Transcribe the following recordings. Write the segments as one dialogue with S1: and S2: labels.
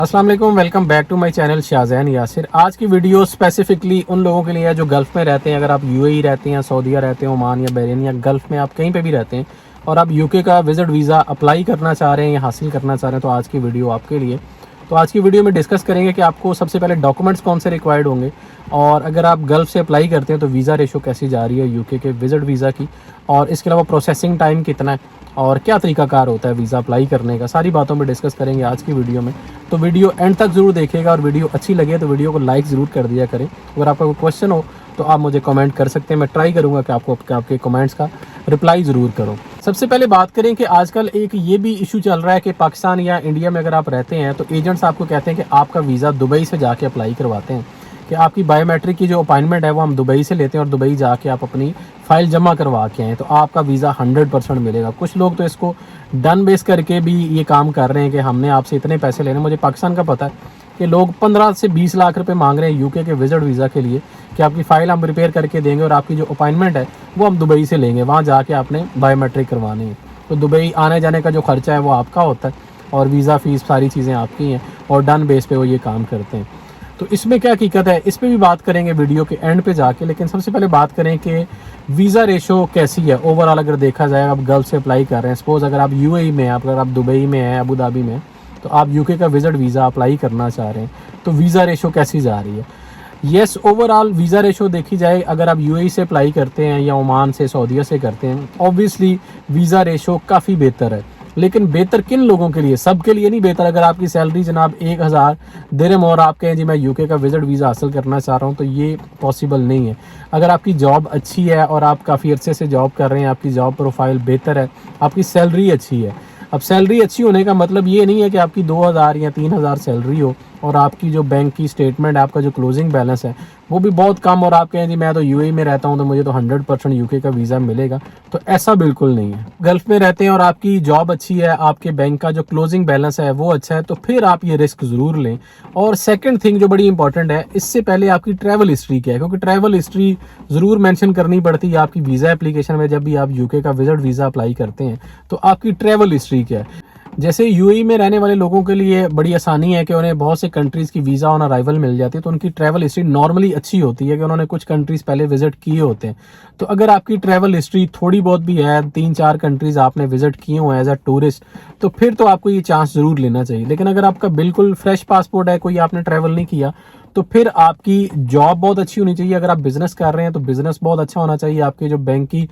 S1: अस्सलाम वालेकुम, welcome back to my channel Shahzain Yasir. आज की वीडियो स्पेसिफिकली उन लोगों के लिए है जो गल्फ़ में रहते हैं। अगर आप यूएई रहते हैं, सऊदीया रहते हैं, ओमान या बहरीन या गल्फ़ में आप कहीं पे भी रहते हैं और आप यूके का विज़िट वीज़ा अप्लाई करना चाह रहे हैं या हासिल करना चाह रहे हैं, तो आज की वीडियो आपके लिए। तो आज की वीडियो में डिस्कस करेंगे कि आपको सबसे पहले डॉक्यूमेंट्स कौन से रिक्वायर्ड होंगे, और अगर आप गल्फ़ से अप्लाई करते हैं तो वीज़ा रेशो कैसी जा रही है यूके के विज़िट वीज़ा की, और इसके अलावा प्रोसेसिंग टाइम कितना है और क्या तरीकाकार होता है वीज़ा अप्लाई करने का। सारी बातों में डिस्कस करेंगे आज की वीडियो में। तो वीडियो एंड तक ज़रूर देखिएगा, और वीडियो अच्छी लगे तो वीडियो को लाइक ज़रूर कर दिया करें। अगर आपका कोई क्वेश्चन हो तो आप मुझे कमेंट कर सकते हैं, मैं ट्राई करूँगा कि आपके कमेंट्स का रिप्लाई ज़रूर करूँ। सबसे पहले बात करें कि आजकल एक ये भी इशू चल रहा है कि पाकिस्तान या इंडिया में अगर आप रहते हैं तो एजेंट्स आपको कहते हैं कि आपका वीज़ा दुबई से जाके अप्लाई करवाते हैं, कि आपकी बायोमेट्रिक की जो अपॉइंटमेंट है वो हम दुबई से लेते हैं और दुबई जाके आप अपनी फ़ाइल जमा करवा के आएँ तो आपका वीज़ा 100% मिलेगा। कुछ लोग तो इसको डन बेस करके भी ये काम कर रहे हैं कि हमने आपसे इतने पैसे लेने। मुझे पाकिस्तान का पता है कि लोग 15 से 20 लाख रुपए मांग रहे हैं यूके के विज़िट वीज़ा के लिए, कि आपकी फ़ाइल हम प्रिपेयर करके देंगे और आपकी जो अपॉइंटमेंट है वो हम दुबई से लेंगे, वहाँ जाके आपने बायोमेट्रिक करवानी है। तो दुबई आने जाने का जो खर्चा है वो आपका होता है और वीज़ा फ़ीस सारी चीज़ें आपकी हैं, और डन बेस पे वो ये काम करते हैं। तो इसमें क्या हकीकत है, इस पे भी बात करेंगे वीडियो के एंड पे जाके। लेकिन सबसे पहले बात करें कि वीज़ा रेशो कैसी है ओवरऑल। अगर देखा जाए, आप गल्फ़ से अप्लाई कर रहे हैं, सपोज़ अगर आप यूएई में हैं, अगर आप दुबई में हैं, अबू धाबी में हैं, तो आप यूके का विज़िट वीज़ा अप्लाई करना चाह रहे हैं, तो वीज़ा रेशो कैसी जा रही है। येस, ओवरऑल वीज़ा रेशो देखी जाए, अगर आप यूएई से अप्लाई करते हैं या ओमान से, सऊदीया से करते हैं, ऑब्वियसली वीज़ा रेशो काफ़ी बेहतर है। लेकिन बेहतर किन लोगों के लिए? सब के लिए नहीं बेहतर। अगर आपकी सैलरी जनाब 1000 दिरहम और आप कहें जी मैं यूके का विज़िट वीज़ा हासिल करना चाह रहा हूँ, तो ये पॉसिबल नहीं है। अगर आपकी जॉब अच्छी है और आप काफ़ी अरसे से जॉब कर रहे हैं, आपकी जॉब प्रोफाइल बेहतर है, आपकी सैलरी अच्छी है। अब सैलरी अच्छी होने का मतलब ये नहीं है कि आपकी 2000 या 3000 सैलरी हो और आपकी जो बैंक की स्टेटमेंट है, आपका जो क्लोजिंग बैलेंस है वो भी बहुत कम, और आप कहें जी मैं तो यूएई में रहता हूं तो मुझे तो 100% यूके का वीज़ा मिलेगा, तो ऐसा बिल्कुल नहीं है। गल्फ़ में रहते हैं और आपकी जॉब अच्छी है, आपके बैंक का जो क्लोजिंग बैलेंस है वो अच्छा है, तो फिर आप ये रिस्क ज़रूर लें। और सेकंड थिंग जो बड़ी इंपॉर्टेंट है, इससे पहले आपकी ट्रैवल हिस्ट्री क्या है, क्योंकि ट्रैवल हिस्ट्री ज़रूर मेंशन करनी पड़ती है आपकी वीज़ा एप्लीकेशन में। जब भी आप यूके का विज़िट वीज़ा अप्लाई करते हैं तो आपकी ट्रैवल हिस्ट्री क्या है। जैसे यूएई में रहने वाले लोगों के लिए बड़ी आसानी है कि उन्हें बहुत से कंट्रीज़ की वीज़ा ऑन अराइवल मिल जाती है, तो उनकी ट्रैवल हिस्ट्री नॉर्मली अच्छी होती है कि उन्होंने कुछ कंट्रीज़ पहले विजिट किए होते हैं। तो अगर आपकी ट्रैवल हिस्ट्री थोड़ी बहुत भी है, 3-4 कंट्रीज़ आपने विजिट किए हुए हैं एज अ टूरिस्ट, तो फिर तो आपको ये चांस ज़रूर लेना चाहिए। लेकिन अगर आपका बिल्कुल फ्रेश पासपोर्ट है, कोई आपने ट्रैवल नहीं किया, तो फिर आपकी जॉब बहुत अच्छी होनी चाहिए। अगर आप बिज़नेस कर रहे हैं तो बिज़नेस बहुत अच्छा होना चाहिए, आपके जो बैंक की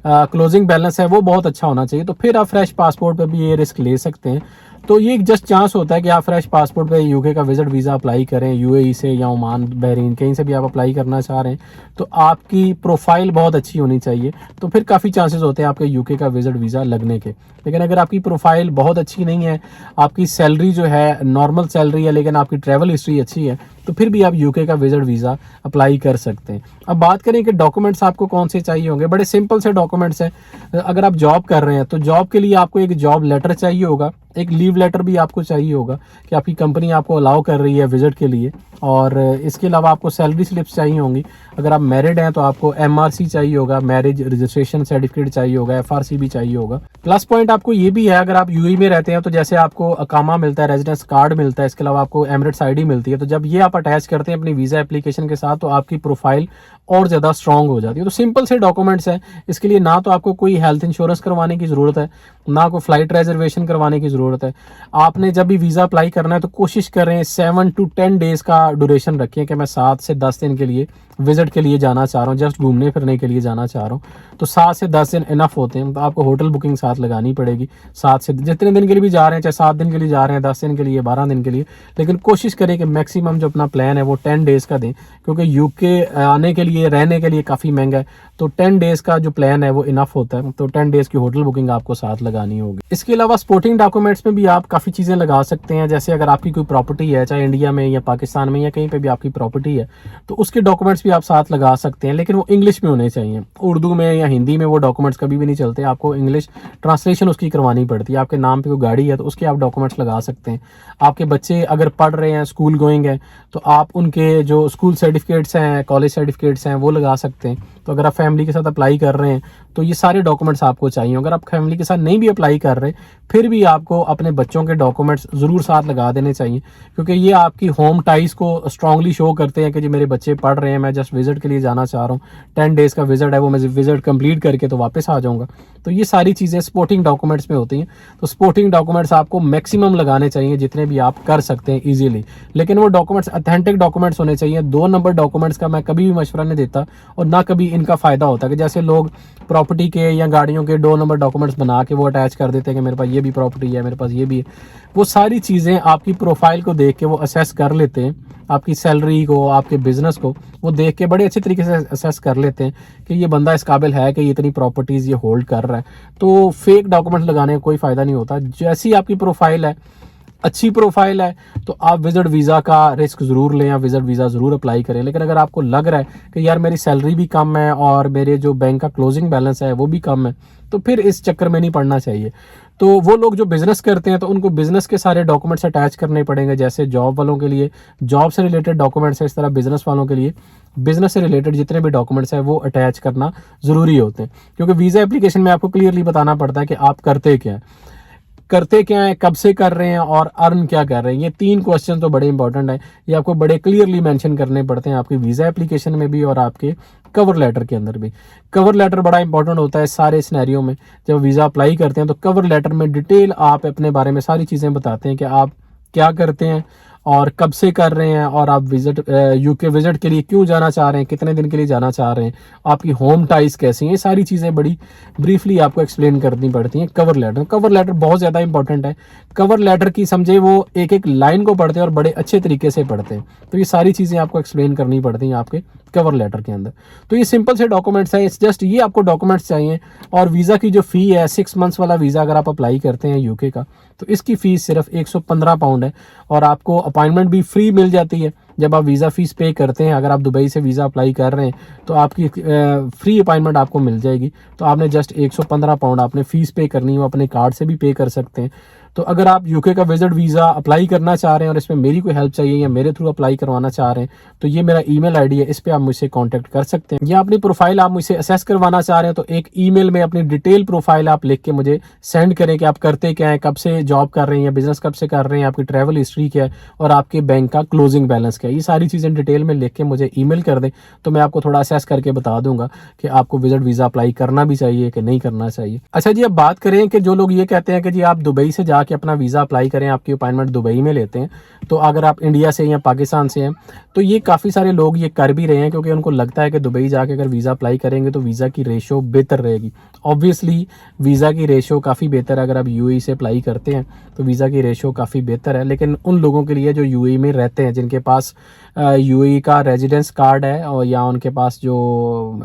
S1: क्लोजिंग बैलेंस है वो बहुत अच्छा होना चाहिए, तो फिर आप फ्रेश पासपोर्ट पे भी ये रिस्क ले सकते हैं। तो ये एक जस्ट चांस होता है कि आप फ्रेश पासपोर्ट पे यूके का विजिट वीज़ा अप्लाई करें, यूएई से या ओमान, बहरीन, कहीं से भी आप अप्लाई करना चाह रहे हैं, तो आपकी प्रोफाइल बहुत अच्छी होनी चाहिए, तो फिर काफ़ी चांसेस होते हैं आपके यूके का विजिट वीज़ा लगने के। लेकिन अगर आपकी प्रोफाइल बहुत अच्छी नहीं है, आपकी सैलरी जो है नॉर्मल सैलरी है, लेकिन आपकी ट्रैवल हिस्ट्री अच्छी है, तो फिर भी आप यूके का विजिट वीज़ा अप्लाई कर सकते हैं। अब बात करें कि डॉक्यूमेंट्स आपको कौन से चाहिए होंगे, बड़े सिंपल से डॉक्यूमेंट्स हैं। अगर आप जॉब कर रहे हैं तो जॉब के लिए आपको एक जॉब लेटर चाहिए होगा, एक लीव लेटर भी आपको चाहिए होगा कि आपकी कंपनी आपको अलाउ कर रही है विजिट के लिए, और इसके अलावा आपको सैलरी स्लिप्स चाहिए होंगी। अगर आप मैरिड हैं तो आपको एमआरसी चाहिए होगा, मैरिज रजिस्ट्रेशन सर्टिफिकेट चाहिए होगा, एफआरसी भी चाहिए होगा। प्लस पॉइंट आपको ये भी है, अगर आप यूएई में रहते हैं तो जैसे आपको अकामा मिलता है, रेजिडेंस कार्ड मिलता है, इसके अलावा आपको एमिरेट्स आईडी मिलती है, तो जब ये आप अटैच करते हैं अपनी वीज़ा एप्लीकेशन के साथ तो आपकी प्रोफाइल और ज़्यादा स्ट्रॉन्ग हो जाती है। तो सिंपल से डॉक्यूमेंट्स हैं, इसके लिए ना तो आपको कोई हेल्थ इंश्योरेंस करवाने की ज़रूरत है, ना कोई फ़्लाइट रिजर्वेशन करवाने की ज़रूरत है। आपने जब भी वीज़ा अप्लाई करना है तो कोशिश करें 7 to 10 डेज़ का ड्यूरेशन रखें, कि मैं 7 से 10 दिन के लिए विजिट के लिए जाना चाह रहा हूँ, जस्ट घूमने फिरने के लिए जाना चाह रहा हूँ, तो 7 से 10 दिन इनफ होते हैं। तो आपको होटल बुकिंग साथ लगानी पड़ेगी, 7 से जितने दिन के लिए भी जा रहे हैं, चाहे 7 दिन के लिए जा रहे हैं, 10 दिन के लिए, 12 दिन के लिए, लेकिन कोशिश करें कि मैक्सिमम जो अपना प्लान है वो 10 डेज़ का दें, क्योंकि यूके आने के लिए, रहने के लिए काफ़ी महंगा है। तो 10 डेज़ का जो प्लान है वो इनफ होता है, तो 10 डेज़ की होटल बुकिंग आपको साथ लगानी होगी। इसके अलावा सपोर्टिंग डॉक्यूमेंट्स में भी आप काफ़ी चीज़ें लगा सकते हैं। जैसे अगर आपकी कोई प्रॉपर्टी है, चाहे इंडिया में या पाकिस्तान में या कहीं पे भी आपकी प्रॉपर्टी है, तो उसके डॉक्यूमेंट्स भी आप साथ लगा सकते हैं, लेकिन वो इंग्लिश में होने चाहिए। उर्दू में या हिंदी में वो डॉक्यूमेंट्स कभी भी नहीं चलते, आपको इंग्लिश ट्रांसलेशन उसकी करवानी पड़ती है। आपके नाम पे कोई गाड़ी है तो उसके आप डॉक्यूमेंट्स लगा सकते हैं। आपके बच्चे अगर पढ़ रहे हैं, स्कूल गोइंग है, तो आप उनके जो स्कूल सर्टिफिकेट्स हैं, कॉलेज सर्टिफिकेट्स हैं, वो लगा सकते हैं। तो अगर आप फैमिली के साथ अप्लाई कर रहे हैं तो ये सारे डॉक्यूमेंट्स आपको चाहिए। अगर आप फैमिली के साथ नहीं भी अप्लाई कर रहे, फिर भी आपको अपने बच्चों के डॉक्यूमेंट्स ज़रूर साथ लगा देने चाहिए, क्योंकि ये आपकी होम टाइज को स्ट्रांगली शो करते हैं कि जी मेरे बच्चे पढ़ रहे हैं, मैं जस्ट विजिट के लिए जाना चाह रहा हूँ, 10 डेज़ का विजिट है, वो मैं विजिट कंप्लीट करके तो वापस आ जाऊँगा। तो ये सारी चीज़ें सपोर्टिंग डॉक्यूमेंट्स में होती हैं। तो सपोर्टिंग डॉक्यूमेंट्स आपको मैक्सिमम लगाने चाहिए जितने भी आप कर सकते हैं ईजिली, लेकिन वो डॉक्यूमेंट्स ऑथेंटिक डॉक्यूमेंट्स होने चाहिए। 2 नंबर डॉक्यूमेंट्स का मैं कभी भी मशवरा नहीं देता और ना कभी इनका फ़ायदा होता है कि जैसे लोग प्रॉपर्टी के या गाड़ियों के 2 नंबर डॉक्यूमेंट्स बना के वो अटैच कर देते हैं कि मेरे पास ये भी प्रॉपर्टी है, मेरे पास ये भी है। वो सारी चीज़ें आपकी प्रोफाइल को देख के वो असेस कर लेते हैं, आपकी सैलरी को, आपके बिजनेस को वो देख के बड़े अच्छे तरीके से असेस कर लेते हैं कि ये बंदा इस काबिल है कि ये इतनी प्रॉपर्टीज़ ये होल्ड कर रहा है। तो फेक डॉक्यूमेंट्स लगाने का कोई फ़ायदा नहीं होता। जैसी आपकी प्रोफाइल है, अच्छी प्रोफाइल है, तो आप विजिट वीज़ा का रिस्क ज़रूर लें, या विजिट वीज़ा ज़रूर अप्लाई करें। लेकिन अगर आपको लग रहा है कि यार मेरी सैलरी भी कम है और मेरे जो बैंक का क्लोजिंग बैलेंस है वो भी कम है, तो फिर इस चक्कर में नहीं पड़ना चाहिए। तो वो लोग जो बिज़नेस करते हैं तो उनको बिज़नेस के सारे डॉक्यूमेंट्स अटैच करने पड़ेंगे। जैसे जॉब वालों के लिए जॉब से रिलेटेड डॉक्यूमेंट्स है, इस तरह बिज़नेस वालों के लिए बिज़नेस से रिलेटेड जितने भी डॉक्यूमेंट्स हैं वो अटैच करना ज़रूरी होते हैं, क्योंकि वीज़ा एप्लीकेशन में आपको क्लियरली बताना पड़ता है कि आप करते क्या हैं, कब से कर रहे हैं और अर्न क्या कर रहे हैं। ये 3 क्वेश्चन तो बड़े इंपॉर्टेंट है, ये आपको बड़े क्लियरली मेंशन करने पड़ते हैं आपकी वीज़ा एप्लीकेशन में भी और आपके कवर लेटर के अंदर भी। कवर लेटर बड़ा इंपॉर्टेंट होता है सारे सिनेरियो में। जब वीज़ा अप्लाई करते हैं तो कवर लेटर में डिटेल आप अपने बारे में सारी चीज़ें बताते हैं कि आप क्या करते हैं और कब से कर रहे हैं, और आप यूके विजिट के लिए क्यों जाना चाह रहे हैं, कितने दिन के लिए जाना चाह रहे हैं, आपकी होम टाइज कैसी हैं। ये सारी चीज़ें बड़ी ब्रीफली आपको एक्सप्लेन करनी पड़ती हैं कवर लेटर बहुत ज़्यादा इंपॉर्टेंट है। कवर लेटर की समझे वो एक एक लाइन को पढ़ते हैं और बड़े अच्छे तरीके से पढ़ते हैं। तो ये सारी चीज़ें आपको एक्सप्लेन करनी पड़ती हैं आपके कवर लेटर के अंदर। तो ये सिंपल से डॉक्यूमेंट्स हैं, इट्स जस्ट ये आपको डॉक्यूमेंट्स चाहिए। और वीज़ा की जो फ़ी है 6 मंथ्स वाला वीज़ा अगर आप अप्लाई करते हैं यूके का, तो इसकी फ़ीस सिर्फ 115 पाउंड है और आपको अपॉइंटमेंट भी फ्री मिल जाती है जब आप वीज़ा फ़ीस पे करते हैं। अगर आप दुबई से वीज़ा अप्लाई कर रहे हैं तो आपकी फ्री अपॉइंटमेंट आपको मिल जाएगी। तो आपने जस्ट 115 पाउंड आपने फ़ीस पे करनी है, वो अपने कार्ड से भी पे कर सकते हैं। तो अगर आप यूके का विजिट वीज़ा अप्लाई करना चाह रहे हैं और इसमें मेरी कोई हेल्प चाहिए या मेरे थ्रू अप्लाई करवाना चाह रहे हैं, तो ये मेरा ईमेल आईडी है, इस पे आप मुझसे कांटेक्ट कर सकते हैं। या अपनी प्रोफाइल आप मुझसे असेस करवाना चाह रहे हैं तो एक ईमेल में अपनी डिटेल प्रोफाइल आप लिख के मुझे सेंड करें कि आप करते क्या हैं, कब से जॉब कर रहे हैं, बिजनेस कब से कर रहे हैं, आपकी ट्रैवल हिस्ट्री क्या है और आपके बैंक का क्लोजिंग बैलेंस क्या है। ये सारी चीज़ें डिटेल में लिख के मुझे ईमेल कर दें तो मैं आपको थोड़ा असेस करके बता दूंगा कि आपको विजिट वीज़ा अप्लाई करना भी चाहिए कि नहीं करना चाहिए। अच्छा जी, अब बात करें कि जो लोग ये कहते हैं कि जी आप दुबई से जाके अपना वीज़ा अप्लाई करें, आपकी अपॉइंटमेंट दुबई में लेते हैं, तो अगर आप इंडिया से या पाकिस्तान से हैं तो ये काफ़ी सारे लोग ये कर भी रहे हैं, क्योंकि उनको लगता है कि दुबई जाके अगर वीज़ा अप्लाई करेंगे तो वीज़ा की रेशो बेहतर रहेगी। ऑब्वियसली वीज़ा की रेशो काफ़ी बेहतर है। अगर आप यूएई से अप्लाई करते हैं तो वीज़ा की रेशो काफ़ी बेहतर है, लेकिन उन लोगों के लिए जो यूएई में रहते हैं, जिनके पास यूएई का रेजिडेंस कार्ड है और या उनके पास जो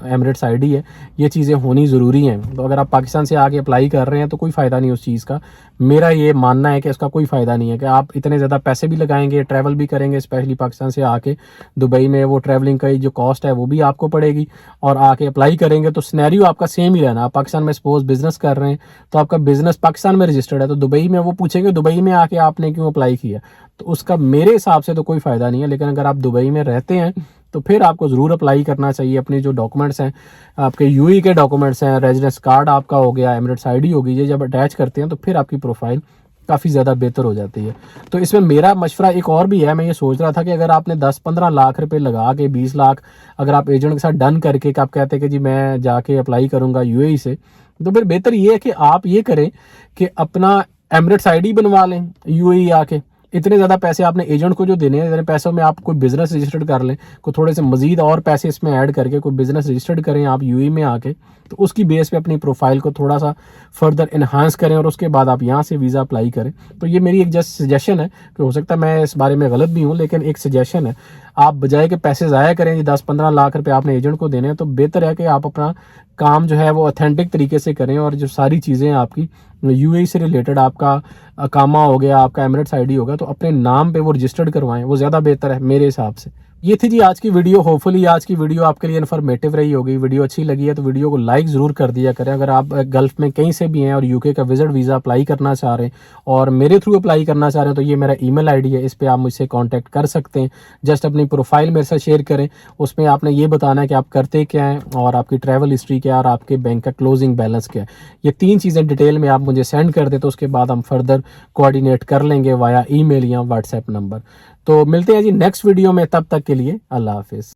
S1: एमिरेट्स आईडी है, ये चीज़ें होनी ज़रूरी हैं। तो अगर आप पाकिस्तान से आके अप्लाई कर रहे हैं तो कोई फ़ायदा नहीं उस चीज़ का। मेरा ये मानना है कि उसका कोई फ़ायदा नहीं है कि आप इतने ज़्यादा पैसे भी लगाएंगे, ट्रैवल भी करेंगे, स्पेशली पाकिस्तान से आके दुबई में वो ट्रैवलिंग का जो कॉस्ट है वो भी आपको पड़ेगी, और आके अप्लाई करेंगे तो सिनेरियो आपका सेम ही रहना। आप पाकिस्तान में सपोज बिजनेस कर रहे हैं तो आपका बिजनेस पाकिस्तान में रजिस्टर्ड है, तो दुबई में वो पूछेंगे दुबई में आके आपने क्यों अप्लाई किया, तो उसका मेरे हिसाब से तो कोई फ़ायदा नहीं है। लेकिन अगर आप दुबई में रहते हैं तो फिर आपको ज़रूर अप्लाई करना चाहिए। अपने जो डॉक्यूमेंट्स हैं, आपके यूएई के डॉक्यूमेंट्स हैं, रेजिडेंस कार्ड आपका हो गया, एमिरेट्स आईडी होगी, ये जब अटैच करते हैं तो फिर आपकी प्रोफाइल काफ़ी ज़्यादा बेहतर हो जाती है। तो इसमें मेरा मशवरा एक और भी है। मैं ये सोच रहा था कि अगर आपने 10-15 लाख रुपए लगा के 20 लाख अगर आप एजेंट के साथ डन करके आप कहते हैं कि जी मैं जाके अप्लाई करूँगा यूएई से, तो फिर बेहतर ये है कि आप ये करें कि अपना एमिरेट्स आईडी बनवा लें यूएई आके। इतने ज़्यादा पैसे आपने एजेंट को जो देने हैं, इतने पैसों में आप कोई बिज़नेस रजिस्टर्ड कर लें, कोई थोड़े से मज़ीद और पैसे इसमें ऐड करके कोई बिज़नेस रजिस्टर्ड करें आप यूएई में आके, तो उसकी बेस पे अपनी प्रोफाइल को थोड़ा सा फर्दर इन्हांस करें और उसके बाद आप यहाँ से वीज़ा अप्लाई करें। तो ये मेरी एक जस्ट सजेशन है, कि हो सकता है मैं इस बारे में गलत भी हूँ, लेकिन एक सजेशन है। आप बजाय के पैसे ज़ाया करें, 10-15 लाख रुपए आपने एजेंट को देने हैं, तो बेहतर है कि आप अपना काम जो है वो ऑथेंटिक तरीके से करें, और जो सारी चीज़ें आपकी यूएई से रिलेटेड, आपका अकामा हो गया, आपका एमिरेट्स आईडी होगा, तो अपने नाम पे वो रजिस्टर्ड करवाएं, वो ज़्यादा बेहतर है मेरे हिसाब से। ये थी जी आज की वीडियो। होपफुली आज की वीडियो आपके लिए इन्फॉर्मेटिव रही होगी। वीडियो अच्छी लगी है तो वीडियो को लाइक ज़रूर कर दिया करें। अगर आप गल्फ़ में कहीं से भी हैं और यूके का विज़िट वीज़ा अप्लाई करना चाह रहे हैं और मेरे थ्रू अप्लाई करना चाह रहे हैं तो ये मेरा ईमेल आईडी है, इस पे आप मुझसे कांटेक्ट कर सकते हैं। जस्ट अपनी प्रोफाइल मेरे साथ शेयर करें, उसमें आपने ये बताना है कि आप करते क्या हैं और आपकी ट्रैवल हिस्ट्री क्या है और आपके बैंक का क्लोजिंग बैलेंस क्या है। ये 3 चीज़ें डिटेल में आप मुझे सेंड कर दें तो उसके बाद हम फर्दर कोऑर्डिनेट कर लेंगे वाया ईमेल या व्हाट्सएप नंबर। तो मिलते हैं जी नेक्स्ट वीडियो में, तब तक के लिए अल्लाह हाफिज़।